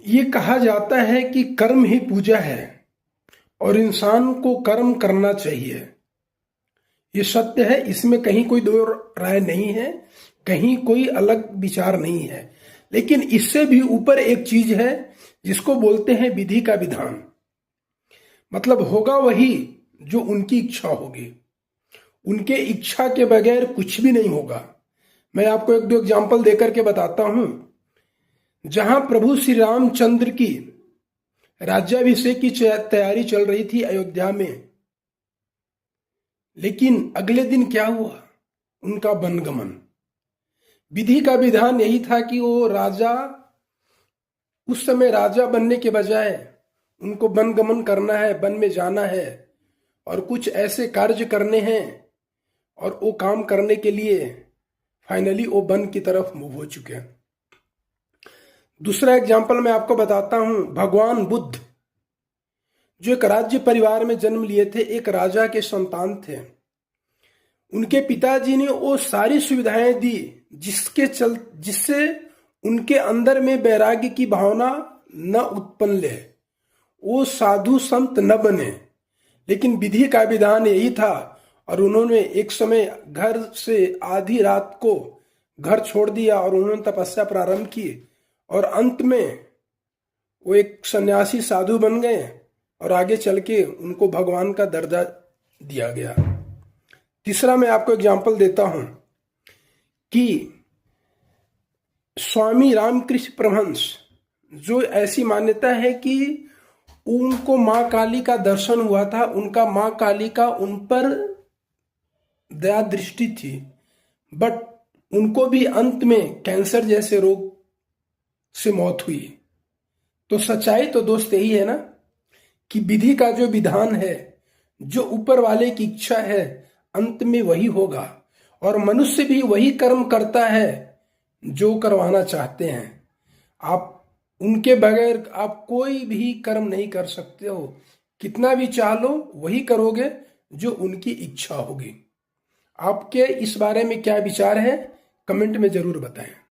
ये कहा जाता है कि कर्म ही पूजा है और इंसान को कर्म करना चाहिए। ये सत्य है, इसमें कहीं कोई दो राय नहीं है, कहीं कोई अलग विचार नहीं है। लेकिन इससे भी ऊपर एक चीज है जिसको बोलते हैं विधि का विधान। मतलब होगा वही जो उनकी इच्छा होगी, उनके इच्छा के बगैर कुछ भी नहीं होगा। मैं आपको एक दो एग्जाम्पल देकर के बताता हूं। जहां प्रभु श्री रामचंद्र की राज्याभिषेक की तैयारी चल रही थी अयोध्या में, लेकिन अगले दिन क्या हुआ? उनका वनगमन। विधि का विधान यही था कि वो राजा, उस समय राजा बनने के बजाय उनको वनगमन करना है, वन में जाना है और कुछ ऐसे कार्य करने हैं, और वो काम करने के लिए फाइनली वो वन की तरफ मूव हो चुके हैं। दूसरा एग्जाम्पल मैं आपको बताता हूं। भगवान बुद्ध जो एक राज्य परिवार में जन्म लिए थे, एक राजा के संतान थे। उनके पिताजी ने वो सारी सुविधाएं दी जिससे उनके अंदर में वैराग्य की भावना न उत्पन्न ले, वो साधु संत न बने। लेकिन विधि का विधान यही था, और उन्होंने एक समय घर से आधी रात को घर छोड़ दिया और उन्होंने तपस्या प्रारंभ की, और अंत में वो एक सन्यासी साधु बन गए और आगे चल के उनको भगवान का दर्जा दिया गया। तीसरा मैं आपको एग्जाम्पल देता हूं कि स्वामी रामकृष्ण परमहंस, जो ऐसी मान्यता है कि उनको मां काली का दर्शन हुआ था, उनका मां काली का उन पर दया दृष्टि थी, बट उनको भी अंत में कैंसर जैसे रोग से मौत हुई। तो सच्चाई तो दोस्त यही है ना कि विधि का जो विधान है, जो ऊपर वाले की इच्छा है, अंत में वही होगा, और मनुष्य भी वही कर्म करता है जो करवाना चाहते हैं। आप उनके बगैर आप कोई भी कर्म नहीं कर सकते हो। कितना भी चाह लो वही करोगे जो उनकी इच्छा होगी। आपके इस बारे में क्या विचार है, कमेंट में जरूर बताएं।